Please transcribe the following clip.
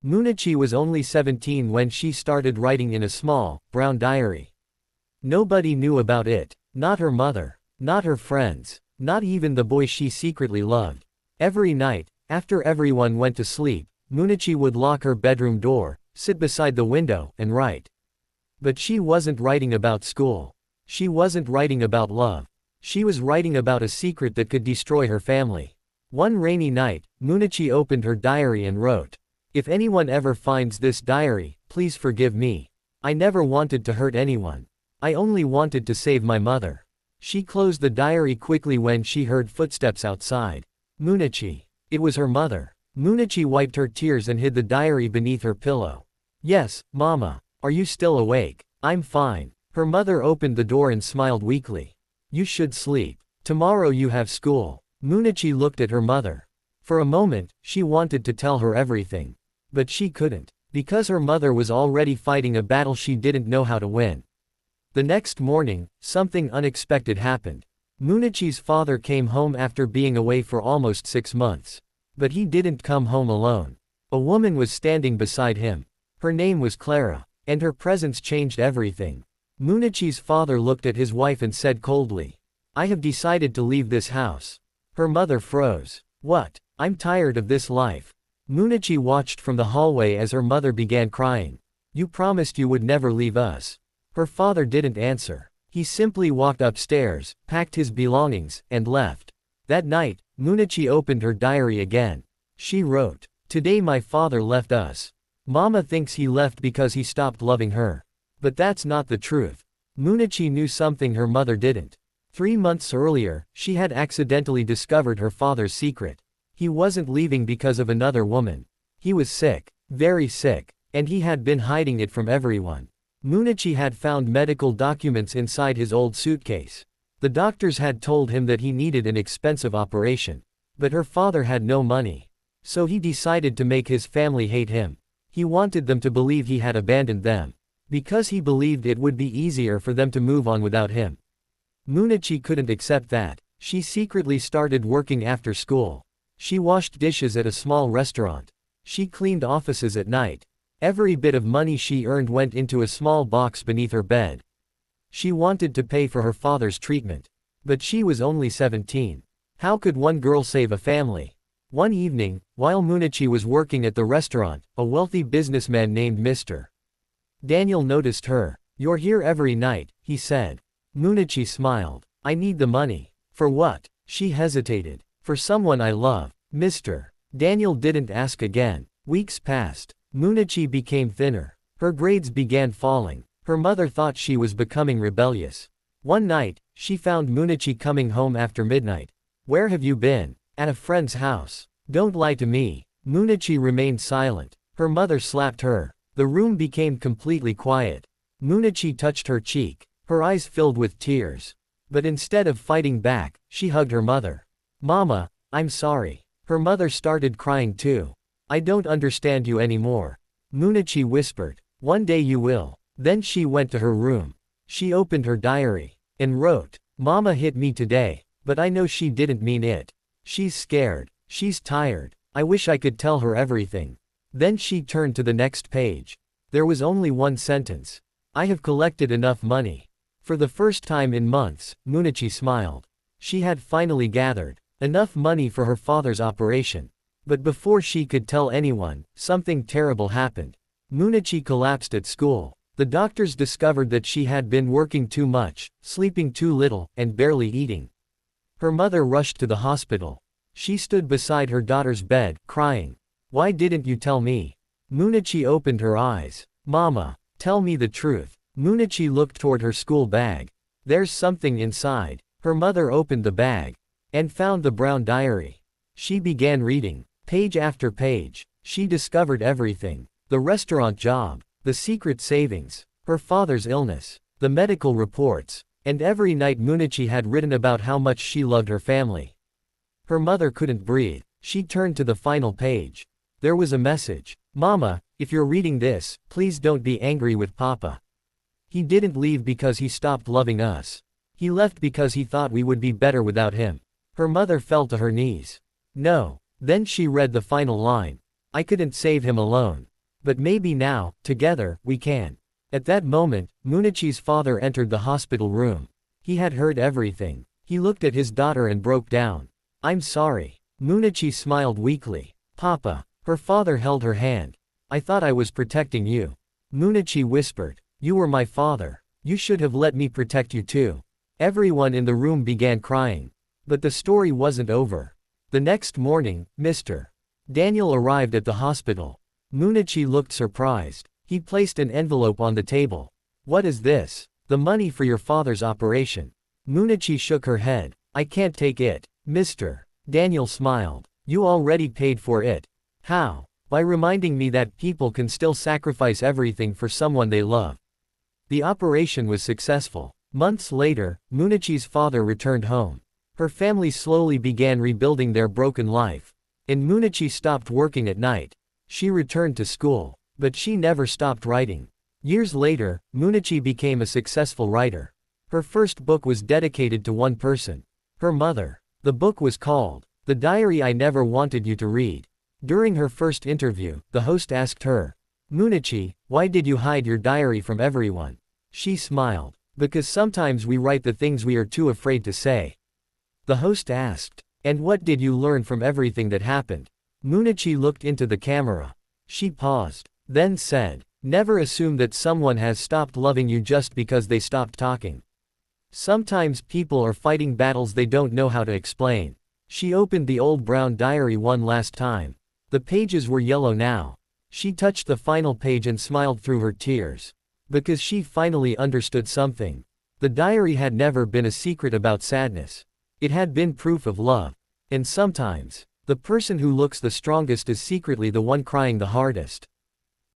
Munachi was only 17 when she started writing in a small, brown diary. Nobody knew about it. Not her mother. Not her friends. Not even the boy she secretly loved. Every night, after everyone went to sleep, Munachi would lock her bedroom door, sit beside the window, and write. But she wasn't writing about school. She wasn't writing about love. She was writing about a secret that could destroy her family. One rainy night, Munachi opened her diary and wrote, "If anyone ever finds this diary, please forgive me. I never wanted to hurt anyone. I only wanted to save my mother." She closed the diary quickly when she heard footsteps outside. Munachi. It was her mother. Munachi wiped her tears and hid the diary beneath her pillow. "Yes, Mama. Are you still awake?" "I'm fine." Her mother opened the door and smiled weakly. "You should sleep. Tomorrow you have school." Munachi looked at her mother. For a moment, she wanted to tell her everything. But she couldn't. Because her mother was already fighting a battle she didn't know how to win. The next morning, something unexpected happened. Munachi's father came home after being away for almost 6 months. But he didn't come home alone. A woman was standing beside him. Her name was Clara. And her presence changed everything. Munachi's father looked at his wife and said coldly, "I have decided to leave this house." Her mother froze. "What? I'm tired of this life." Munachi watched from the hallway as her mother began crying. "You promised you would never leave us." Her father didn't answer. He simply walked upstairs, packed his belongings, and left. That night, Munachi opened her diary again. She wrote, "Today my father left us. Mama thinks he left because he stopped loving her. But that's not the truth." Munachi knew something her mother didn't. 3 months earlier, she had accidentally discovered her father's secret. He wasn't leaving because of another woman. He was sick. Very sick. And he had been hiding it from everyone. Munachi had found medical documents inside his old suitcase. The doctors had told him that he needed an expensive operation. But her father had no money. So he decided to make his family hate him. He wanted them to believe he had abandoned them. Because he believed it would be easier for them to move on without him. Munachi couldn't accept that. She secretly started working after school. She washed dishes at a small restaurant. She cleaned offices at night. Every bit of money she earned went into a small box beneath her bed. She wanted to pay for her father's treatment. But she was only 17. How could one girl save a family? One evening, while Munachi was working at the restaurant, a wealthy businessman named Mr. Daniel noticed her. "You're here every night," he said. Munachi smiled. "I need the money." "For what?" She hesitated. "For someone I love." Mr. Daniel didn't ask again. Weeks passed. Munachi became thinner. Her grades began falling. Her mother thought she was becoming rebellious. One night, she found Munachi coming home after midnight. "Where have you been?" "At a friend's house." "Don't lie to me." Munachi remained silent. Her mother slapped her. The room became completely quiet. Munachi touched her cheek. Her eyes filled with tears. But instead of fighting back, she hugged her mother. "Mama, I'm sorry." Her mother started crying too. "I don't understand you anymore." Munachi whispered. "One day you will." Then she went to her room. She opened her diary. And wrote, "Mama hit me today. But I know she didn't mean it. She's scared. She's tired. I wish I could tell her everything." Then she turned to the next page. There was only one sentence. "I have collected enough money." For the first time in months, Munachi smiled. She had finally gathered enough money for her father's operation. But before she could tell anyone, something terrible happened. Munachi collapsed at school. The doctors discovered that she had been working too much, sleeping too little, and barely eating. Her mother rushed to the hospital. She stood beside her daughter's bed, crying. "Why didn't you tell me?" Munachi opened her eyes. "Mama, tell me the truth." Munachi looked toward her school bag. "There's something inside." Her mother opened the bag. And found the brown diary. She began reading. Page after page. She discovered everything. The restaurant job. The secret savings. Her father's illness. The medical reports. And every night Munachi had written about how much she loved her family. Her mother couldn't breathe. She turned to the final page. There was a message. "Mama, if you're reading this, please don't be angry with Papa. He didn't leave because he stopped loving us. He left because he thought we would be better without him." Her mother fell to her knees. "No." Then she read the final line. "I couldn't save him alone. But maybe now, together, we can. At that moment, Munachi's father entered the hospital room. He had heard everything. He looked at his daughter and broke down. I'm sorry. Munachi smiled weakly. Papa. Her father held her hand. I thought I was protecting you. Munachi whispered. You were my father. You should have let me protect you too. Everyone in the room began crying. But the story wasn't over. The next morning, Mr. Daniel arrived at the hospital. Munachi looked surprised. He placed an envelope on the table. What is this? The money for your father's operation. Munachi shook her head. I can't take it. Mr. Daniel smiled. You already paid for it. How? By reminding me that people can still sacrifice everything for someone they love. The operation was successful. Months later, Munachi's father returned home. Her family slowly began rebuilding their broken life. And Munachi stopped working at night. She returned to school. But she never stopped writing. Years later, Munachi became a successful writer. Her first book was dedicated to one person. Her mother. The book was called The Diary I Never Wanted You to Read. During her first interview, the host asked her, Munachi, why did you hide your diary from everyone? She smiled. Because sometimes we write the things we are too afraid to say. The host asked, and what did you learn from everything that happened? Munachi looked into the camera. She paused, then said, never assume that someone has stopped loving you just because they stopped talking. Sometimes people are fighting battles they don't know how to explain. She opened the old brown diary one last time. The pages were yellow now. She touched the final page and smiled through her tears. Because she finally understood something. The diary had never been a secret about sadness. It had been proof of love. And sometimes, the person who looks the strongest is secretly the one crying the hardest.